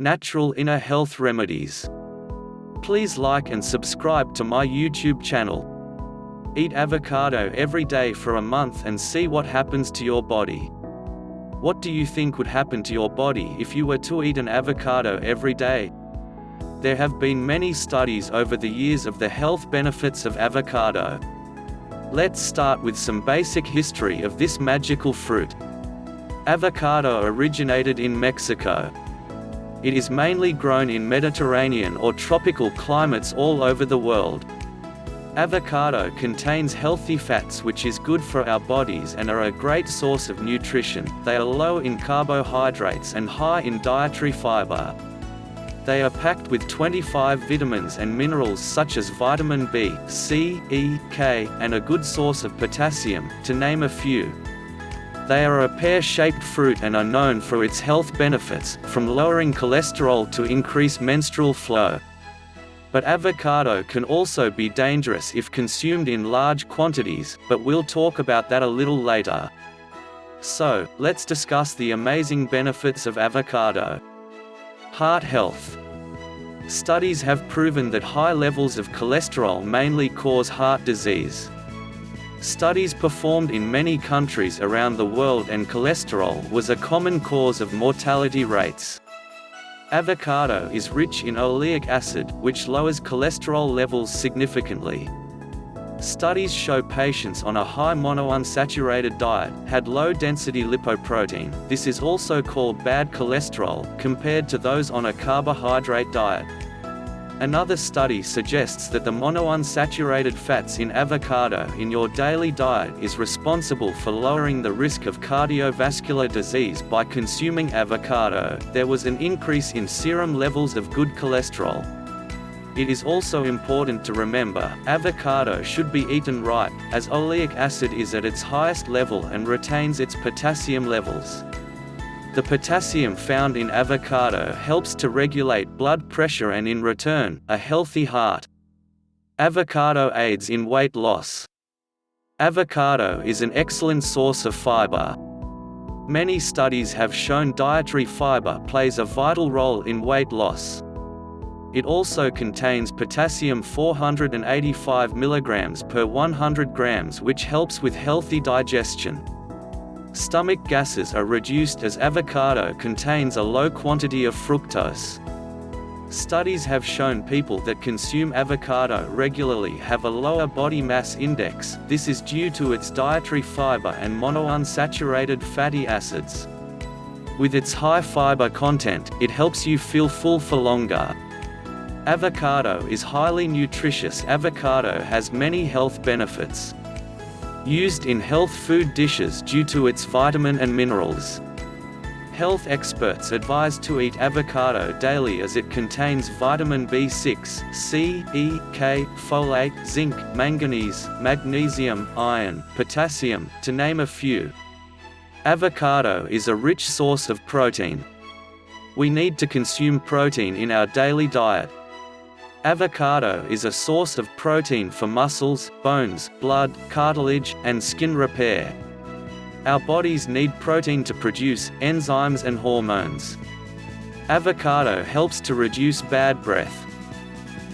Natural Inner Health Remedies. Please like and subscribe to my YouTube channel. Eat avocado every day for a month and see what happens to your body. What do you think would happen to your body if you were to eat an avocado every day? There have been many studies over the years of the health benefits of avocado. Let's start with some basic history of this magical fruit. Avocado originated in Mexico. It is mainly grown in Mediterranean or tropical climates all over the world. Avocado contains healthy fats which is good for our bodies and are a great source of nutrition. They are low in carbohydrates and high in dietary fiber. They are packed with 25 vitamins and minerals such as vitamin B, C, E, K, and a good source of potassium, to name a few. They are a pear-shaped fruit and are known for its health benefits, from lowering cholesterol to increase menstrual flow. But avocado can also be dangerous if consumed in large quantities, but we'll talk about that a little later. So, let's discuss the amazing benefits of avocado. Heart health. Studies have proven that high levels of cholesterol mainly cause heart disease. Studies performed in many countries around the world and cholesterol was a common cause of mortality rates. Avocado is rich in oleic acid, which lowers cholesterol levels significantly. Studies show patients on a high monounsaturated diet had low-density lipoprotein. This is also called bad cholesterol, compared to those on a carbohydrate diet. Another study suggests that the monounsaturated fats in avocado in your daily diet is responsible for lowering the risk of cardiovascular disease by consuming avocado. There was an increase in serum levels of good cholesterol. It is also important to remember, avocado should be eaten ripe, as oleic acid is at its highest level and retains its potassium levels. The potassium found in avocado helps to regulate blood pressure and in return, a healthy heart. Avocado aids in weight loss. Avocado is an excellent source of fiber. Many studies have shown dietary fiber plays a vital role in weight loss. It also contains potassium 485 mg per 100 grams, which helps with healthy digestion. Stomach gases are reduced as avocado contains a low quantity of fructose. Studies have shown people that consume avocado regularly have a lower body mass index. This is due to its dietary fiber and monounsaturated fatty acids. With its high fiber content, it helps you feel full for longer. Avocado is highly nutritious. Avocado has many health benefits. Used in health food dishes due to its vitamin and minerals. Health experts advise to eat avocado daily as it contains vitamin B6, C, E, K, folate, zinc, manganese, magnesium, iron, potassium, to name a few. Avocado is a rich source of protein. We need to consume protein in our daily diet. Avocado is a source of protein for muscles, bones, blood, cartilage, and skin repair. Our bodies need protein to produce enzymes and hormones. Avocado helps to reduce bad breath.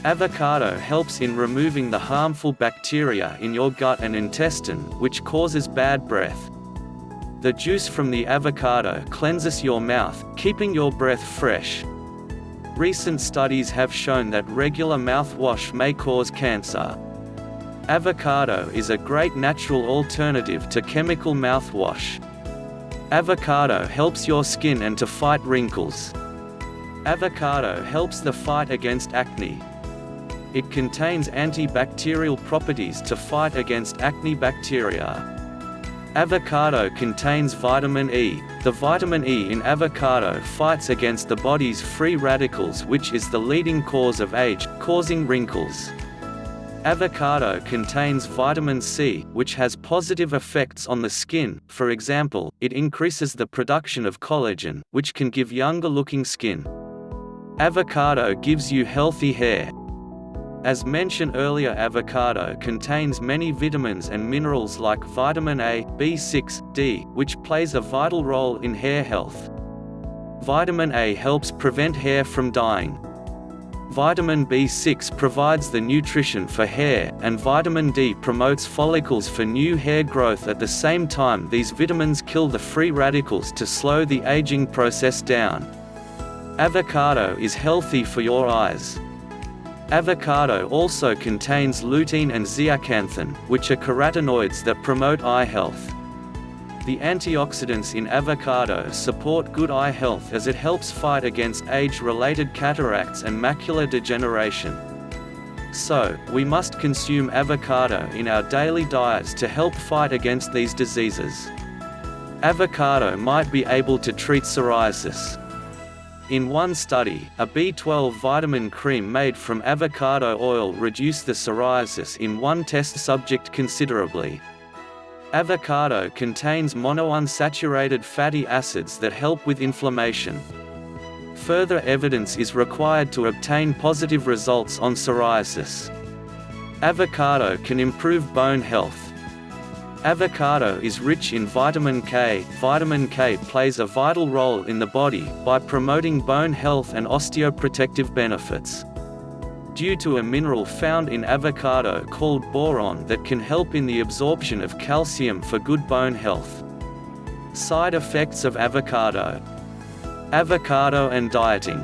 Avocado helps in removing the harmful bacteria in your gut and intestine, which causes bad breath. The juice from the avocado cleanses your mouth, keeping your breath fresh. Recent studies have shown that regular mouthwash may cause cancer. Avocado is a great natural alternative to chemical mouthwash. Avocado helps your skin and to fight wrinkles. Avocado helps the fight against acne. It contains antibacterial properties to fight against acne bacteria. Avocado contains vitamin E. The vitamin E in avocado fights against the body's free radicals, which is the leading cause of age, causing wrinkles. Avocado contains vitamin C, which has positive effects on the skin. For example, it increases the production of collagen, which can give younger-looking skin. Avocado gives you healthy hair. As mentioned earlier, avocado contains many vitamins and minerals like vitamin A, B6, D, which plays a vital role in hair health. Vitamin A helps prevent hair from dying. Vitamin B6 provides the nutrition for hair, and vitamin D promotes follicles for new hair growth. At the same time, these vitamins kill the free radicals to slow the aging process down. Avocado is healthy for your eyes. Avocado also contains lutein and zeaxanthin, which are carotenoids that promote eye health. The antioxidants in avocado support good eye health as it helps fight against age-related cataracts and macular degeneration. So, we must consume avocado in our daily diets to help fight against these diseases. Avocado might be able to treat psoriasis. In one study, a B12 vitamin cream made from avocado oil reduced the psoriasis in one test subject considerably. Avocado contains monounsaturated fatty acids that help with inflammation. Further evidence is required to obtain positive results on psoriasis. Avocado can improve bone health. Avocado is rich in vitamin K. Vitamin K plays a vital role in the body by promoting bone health and osteoprotective benefits. Due to a mineral found in avocado called boron that can help in the absorption of calcium for good bone health. Side effects of avocado. Avocado and dieting.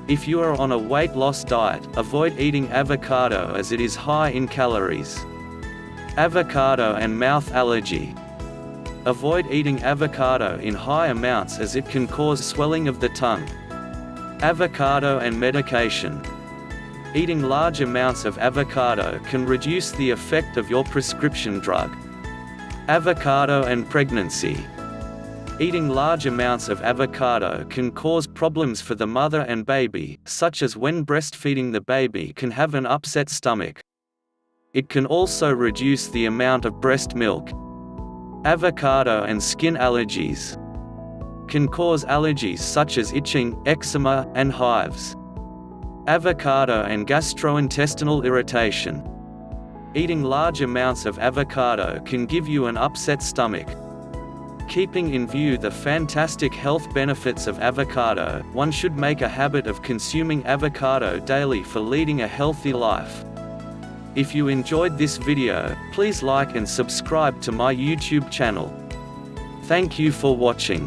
If you are on a weight loss diet, avoid eating avocado as it is high in calories. Avocado and mouth allergy. Avoid eating avocado in high amounts as it can cause swelling of the tongue. Avocado and medication. Eating large amounts of avocado can reduce the effect of your prescription drug. Avocado and pregnancy. Eating large amounts of avocado can cause problems for the mother and baby, such as when breastfeeding the baby can have an upset stomach. It can also reduce the amount of breast milk. Avocado and skin allergies. Can cause allergies such as itching, eczema, and hives. Avocado and gastrointestinal irritation. Eating large amounts of avocado can give you an upset stomach. Keeping in view the fantastic health benefits of avocado, one should make a habit of consuming avocado daily for leading a healthy life. If you enjoyed this video, please like and subscribe to my YouTube channel. Thank you for watching.